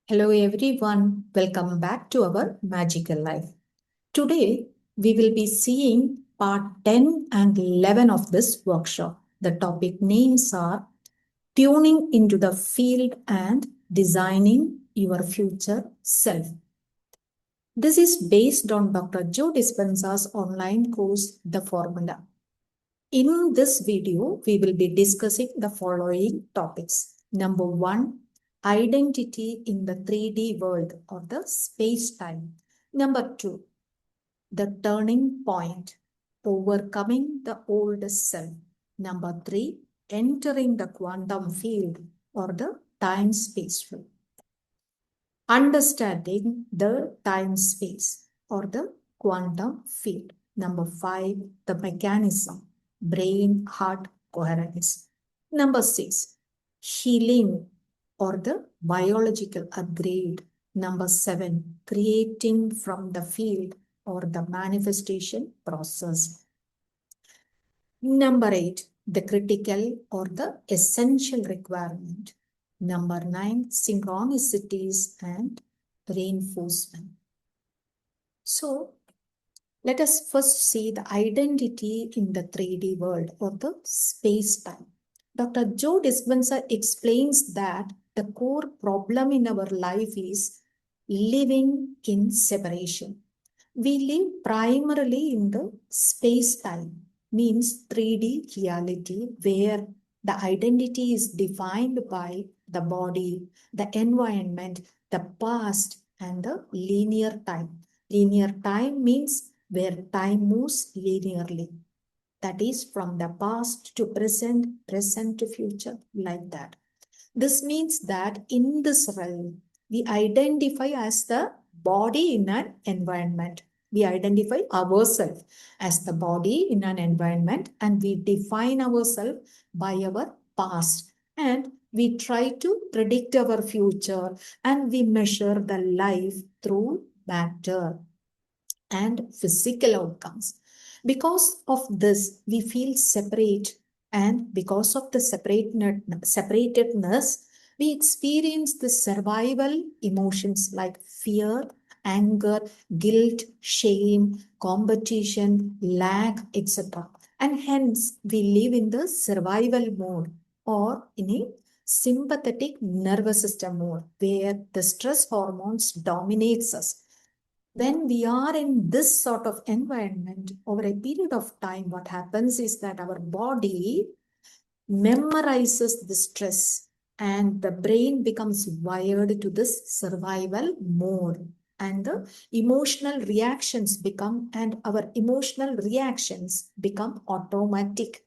Hello everyone, welcome back to our magical life. Today we will be seeing part 10 and 11 of this workshop. The topic names are tuning into the field and designing your future self. This is based on Dr.Joe Dispenza's online course, The Formula. In this video, we will be discussing the following topics. Number one, identity in the 3D world or the space-time. Number two, the turning point, overcoming the old self. Number three, entering the quantum field or the time-space field. Understanding the time-space or the quantum field. Number five, the mechanism, brain-heart coherence. Number six, healing or the biological upgrade. Number seven, creating from the field or the manifestation process. Number eight, the critical or the essential requirement. Number nine, synchronicities and reinforcement. So, let us first see the identity in the 3D world or the space-time. Dr. Joe Dispenza explains that the core problem in our life is living in separation. We live primarily in the space-time, means 3D reality, where the identity is defined by the body, the environment, the past, and the linear time. Linear time means where time moves linearly. That is from the past to present, present to future, like that. This means that in this realm, we identify as the body in an environment. We identify ourselves as the body in an environment and we define ourselves by our past. And we try to predict our future and we measure the life through matter and physical outcomes. Because of this, we feel separate, and because of the separatedness, we experience the survival emotions like fear, anger, guilt, shame, competition, lack, etc. And hence, we live in the survival mode or in a sympathetic nervous system mode where the stress hormones dominates us. When we are in this sort of environment over a period of time, what happens is that our body memorizes the stress and the brain becomes wired to this survival mode, and the emotional reactions become automatic,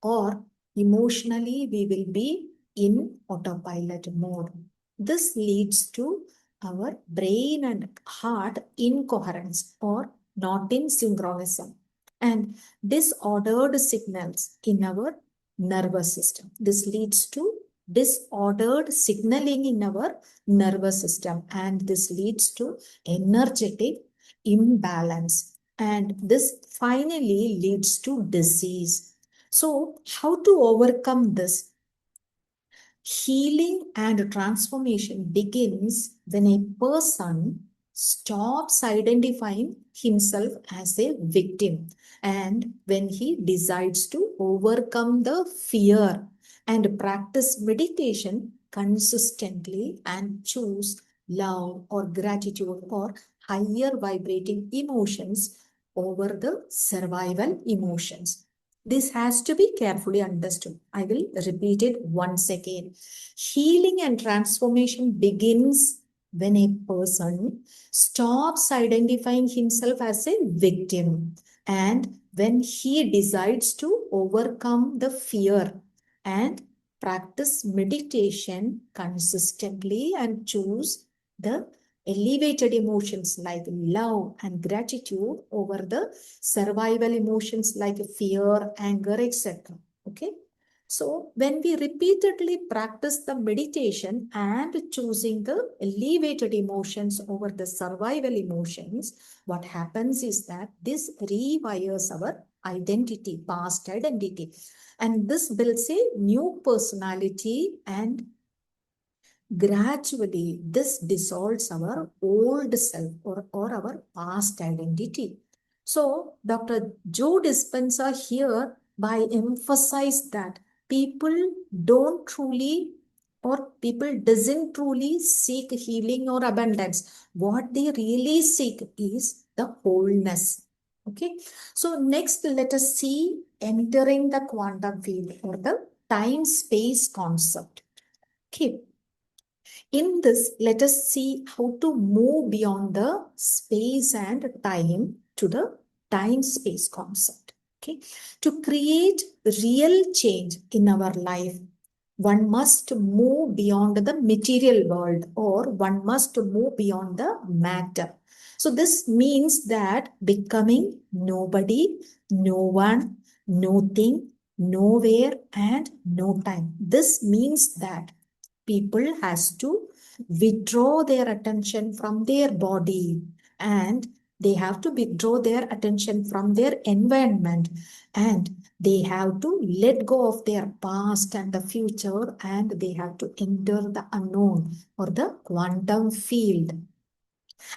or emotionally we will be in autopilot mode. This leads to our brain and heart incoherence or not in synchronism and disordered signals in our nervous system. This leads to disordered signaling in our nervous system and this leads to energetic imbalance and this finally leads to disease. So, how to overcome this? Healing and transformation begins when a person stops identifying himself as a victim and when he decides to overcome the fear and practice meditation consistently and choose love or gratitude or higher vibrating emotions over the survival emotions. This has to be carefully understood. I will repeat it once again. Healing and transformation begins when a person stops identifying himself as a victim and when he decides to overcome the fear and practice meditation consistently and choose the elevated emotions like love and gratitude over the survival emotions like fear, anger, etc. Okay. So when we repeatedly practice the meditation and choosing the elevated emotions over the survival emotions, what happens is that this rewires our identity, past identity. And this builds a new personality and gradually this dissolves our old self or our past identity. So Dr. Joe Dispenza here by emphasize that people don't truly or people doesn't truly seek healing or abundance. What they really seek is the wholeness. Okay. So next let us see entering the quantum field or the time-space concept. Okay. In this, let us see how to move beyond the space and time to the time-space concept. Okay. To create real change in our life, one must move beyond the material world or one must move beyond the matter. So this means that becoming nobody, no one, nothing, nowhere, and no time. This means that people has to withdraw their attention from their body and they have to withdraw their attention from their environment and they have to let go of their past and the future and they have to enter the unknown or the quantum field.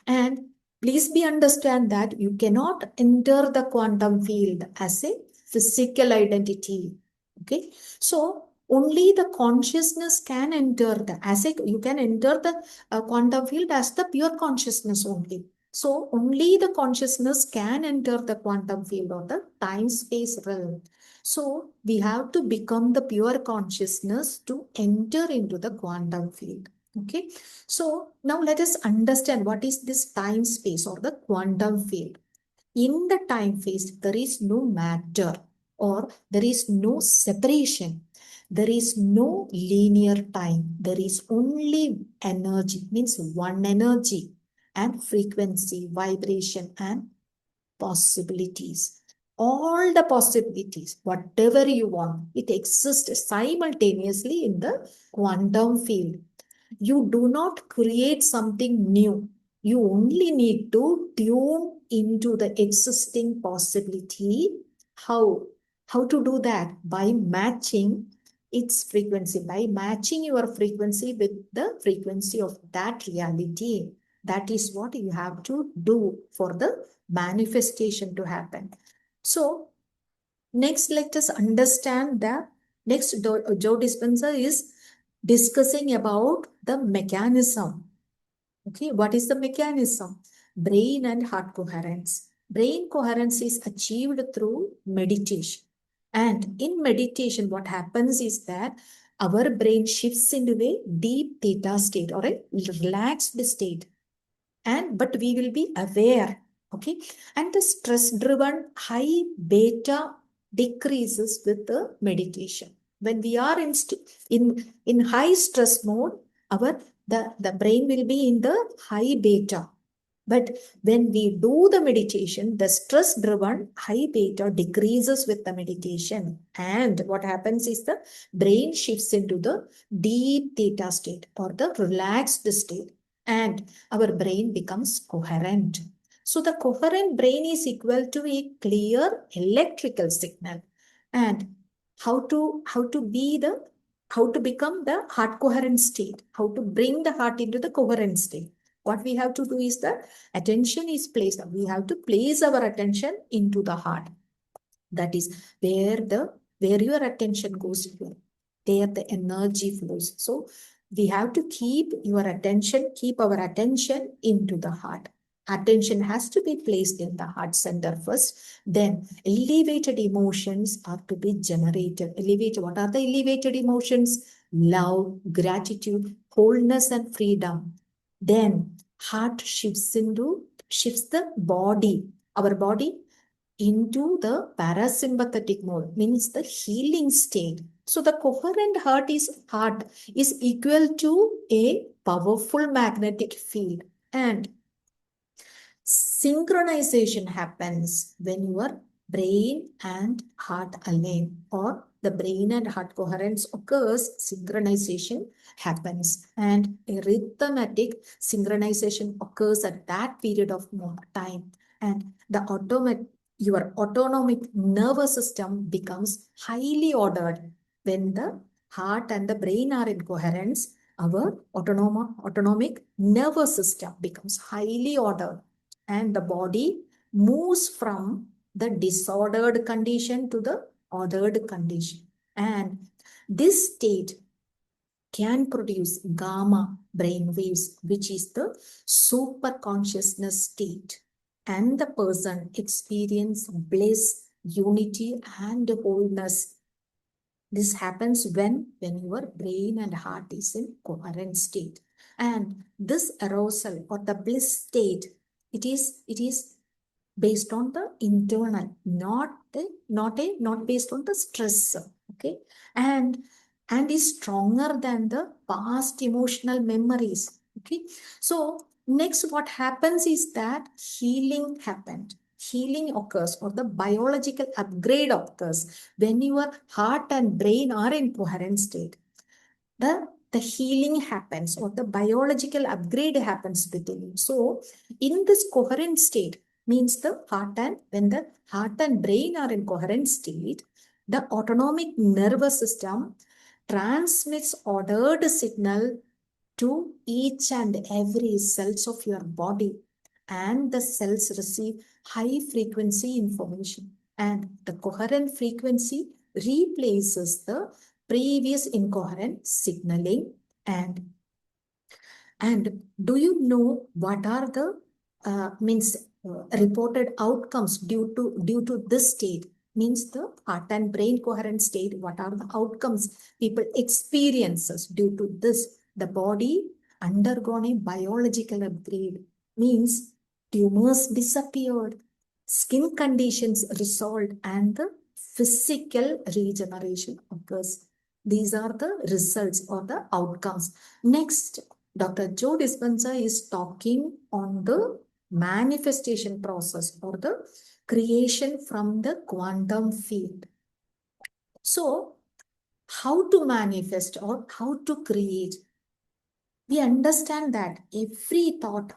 And please be understand that you cannot enter the quantum field as a physical identity. Okay. So only the consciousness can enter the as a you can enter the quantum field as the pure consciousness only. So only the consciousness can enter the quantum field or the time-space realm. So we have to become the pure consciousness to enter into the quantum field. Okay. So now let us understand what is this time space or the quantum field. In the time phase, there is no matter or there is no separation. There is no linear time. There is only energy, means one energy and frequency, vibration and possibilities. All the possibilities, whatever you want, it exists simultaneously in the quantum field. You do not create something new. You only need to tune into the existing possibility. How? How to do that? By matching its frequency, by matching your frequency with the frequency of that reality. That is what you have to do for the manifestation to happen. So, next, let us understand the next Joe Dispenza is discussing about the mechanism. Okay, what is the mechanism? Brain and heart coherence. Brain coherence is achieved through meditation. And in meditation, what happens is that our brain shifts into a deep theta state or a relaxed state. And but we will be aware. Okay, and the stress driven high beta decreases with the meditation. When we are in high stress mode, our the brain will be in the high beta. But when we do the meditation, the stress driven high beta decreases with the meditation. And what happens is the brain shifts into the deep theta state or the relaxed state. And our brain becomes coherent. So the coherent brain is equal to a clear electrical signal. And how to become the heart coherent state, how to bring the heart into the coherent state. What we have to do is that attention is placed. We have to place our attention into the heart. That is where your attention goes to, there the energy flows. So we have to keep our attention into the heart. Attention has to be placed in the heart center first. Then elevated emotions are to be generated. What are the elevated emotions? Love, gratitude, wholeness, and freedom. Then heart shifts the body, our body into the parasympathetic mode, means the healing state. So the coherent heart is equal to a powerful magnetic field. And synchronization happens when your brain and heart align, or the brain and heart coherence occurs, synchronization happens, and a rhythmic synchronization occurs at that period of time, and your autonomic nervous system becomes highly ordered when the heart and the brain are in coherence. our autonomic nervous system becomes highly ordered, and the body moves from the disordered condition to the ordered condition. And this state can produce gamma brain waves, which is the super consciousness state. And the person experience bliss, unity, and wholeness. This happens when your brain and heart is in coherent state. And this arousal or the bliss state, it is based on the internal, not based on the stress. Okay. And is stronger than the past emotional memories. Okay. So next what happens is that healing occurs, or the biological upgrade occurs when your heart and brain are in coherent state. The healing happens, or the biological upgrade happens within you. So in this coherent state means when the heart and brain are in coherent state, the autonomic nervous system transmits ordered signal to each and every cells of your body, and the cells receive high frequency information, and the coherent frequency replaces the previous incoherent signaling. And do you know what are the reported outcomes due to this state? Means the heart and brain coherent state. What are the outcomes people experiences due to this? The body undergone a biological upgrade. Means tumors disappeared, skin conditions resolved, and the physical regeneration occurs. These are the results or the outcomes. Next, Dr. Joe Dispenza is talking on the manifestation process, or the creation from the quantum field. So, how to manifest or how to create? We understand that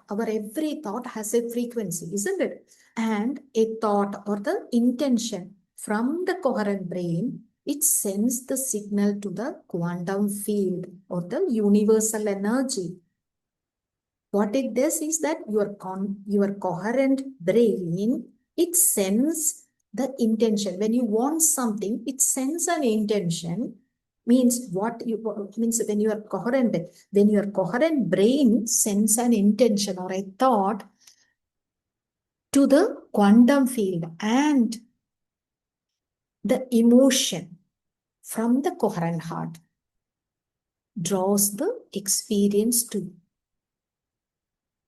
our every thought has a frequency, isn't it? And a thought or the intention from the coherent brain, it sends the signal to the quantum field or the universal energy. What it does is that your coherent brain, it sends the intention. When you want something, it sends an intention. Means when your coherent brain sends an intention or a thought to the quantum field, and the emotion from the coherent heart draws the experience to you.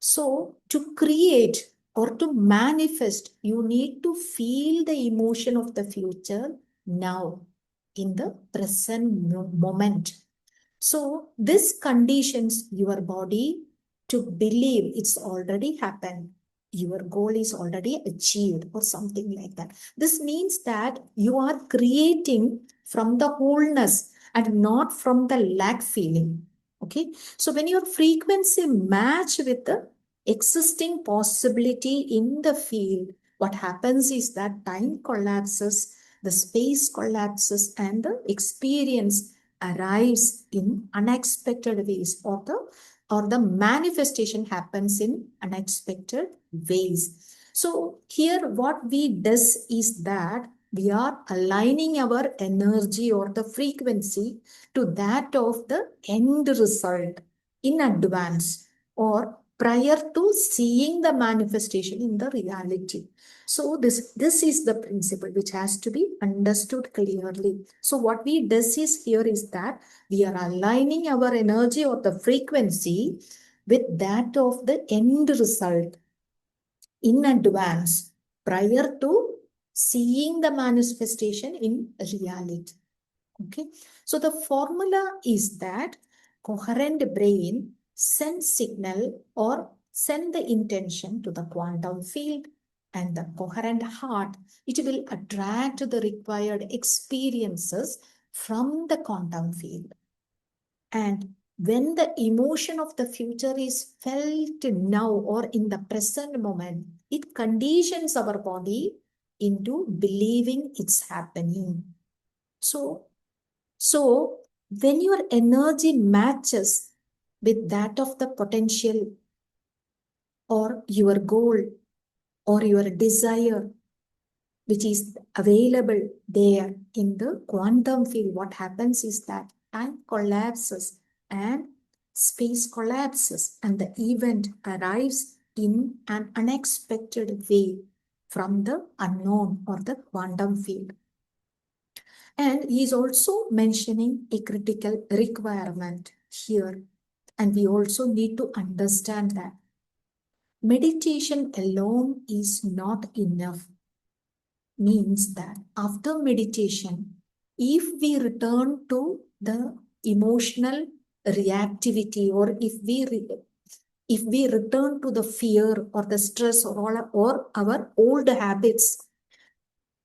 So to create or to manifest, you need to feel the emotion of the future now, in the present moment. So this conditions your body to believe it's already happened. Your goal is already achieved, or something like that. This means that you are creating from the wholeness and not from the lack feeling. Okay. So when your frequency match with the existing possibility in the field, what happens is that time collapses, the space collapses, and the experience arrives in unexpected ways, or the manifestation happens in unexpected ways. So here what we does is that we are aligning our energy or the frequency to that of the end result in advance, or prior to seeing the manifestation in the reality. So this is the principle which has to be understood clearly. So what we does is here is that we are aligning our energy or the frequency with that of the end result in advance, prior to seeing the manifestation in reality. Okay. So the formula is that coherent brain sends signal or send the intention to the quantum field, and the coherent heart, it will attract the required experiences from the quantum field. And when the emotion of the future is felt now or in the present moment, it conditions our body into believing it's happening. So when your energy matches with that of the potential or your goal or your desire, which is available there in the quantum field, what happens is that time collapses and space collapses, and the event arrives in an unexpected way from the unknown or the quantum field. And he is also mentioning a critical requirement here. And we also need to understand that meditation alone is not enough. Means that after meditation, if we return to the emotional reactivity, or if we return to the fear or the stress or our old habits,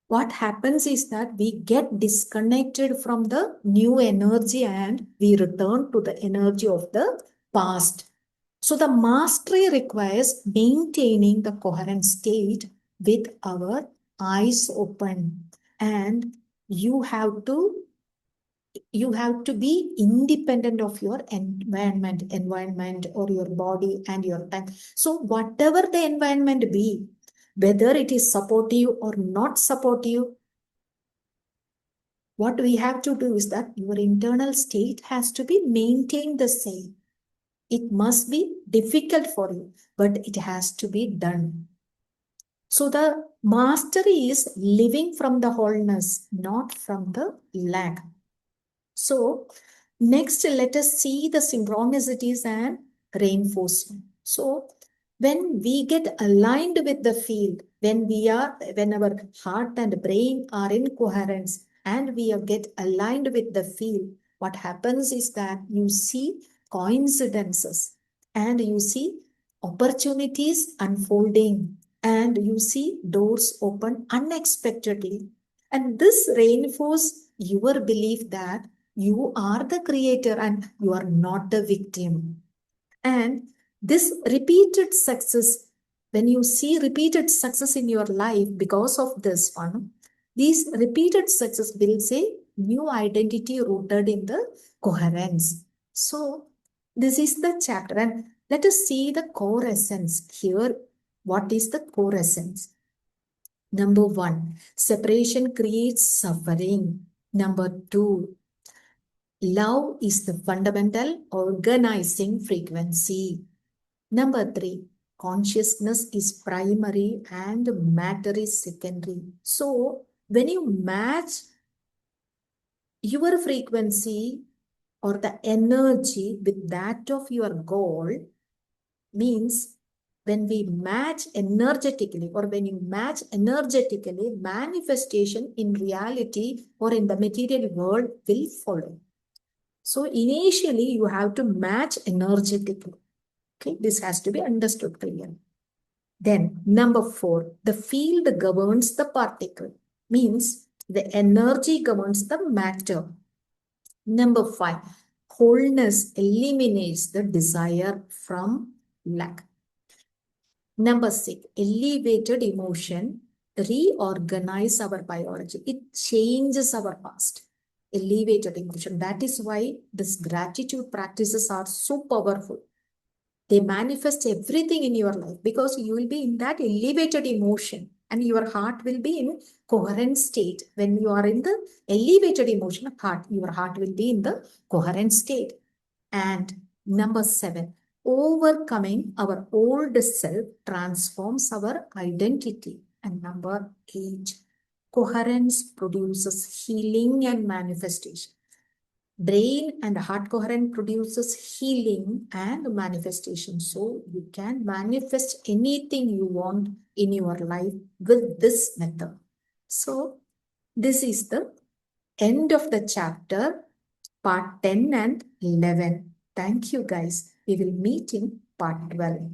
what happens is that we get disconnected from the new energy and we return to the energy of the past. So the mastery requires maintaining the coherent state with our eyes open, and you have to be independent of your environment or your body and your time. So whatever the environment be, whether it is supportive or not supportive, what we have to do is that your internal state has to be maintained the same. It must be difficult for you, but it has to be done. So the mastery is living from the wholeness, not from the lack. So next, let us see the synchronicities and reinforcement. So when we get aligned with the field, when our heart and brain are in coherence and we get aligned with the field, what happens is that you see coincidences and you see opportunities unfolding and you see doors open unexpectedly. And this reinforces your belief that you are the creator and you are not the victim. And this repeated success, when you see repeated success in your life because of this one, these repeated success builds a new identity rooted in the coherence. So this is the chapter, and let us see the core essence here. What is the core essence? Number one, separation creates suffering. Number two, love is the fundamental organizing frequency. Number three, consciousness is primary and matter is secondary. So, when you match your frequency or the energy with that of your goal, means when we match energetically, or when you match energetically, manifestation in reality or in the material world will follow. So initially you have to match energetically. Okay, this has to be understood clearly. Then number four, the field governs the particle, means the energy governs the matter. Number five, wholeness eliminates the desire from lack. Number six, elevated emotion reorganize our biology. It changes our past. Elevated emotion. That is why these gratitude practices are so powerful. They manifest everything in your life because you will be in that elevated emotion and your heart will be in coherent state. When you are in the elevated emotion heart, your heart will be in the coherent state. And number seven, overcoming our old self transforms our identity. And number eight, coherence produces healing and manifestation. Brain and heart coherent produces healing and manifestation. So you can manifest anything you want in your life with this method. So this is the end of the chapter, part 10 and 11. Thank you guys. We will meet in part 12.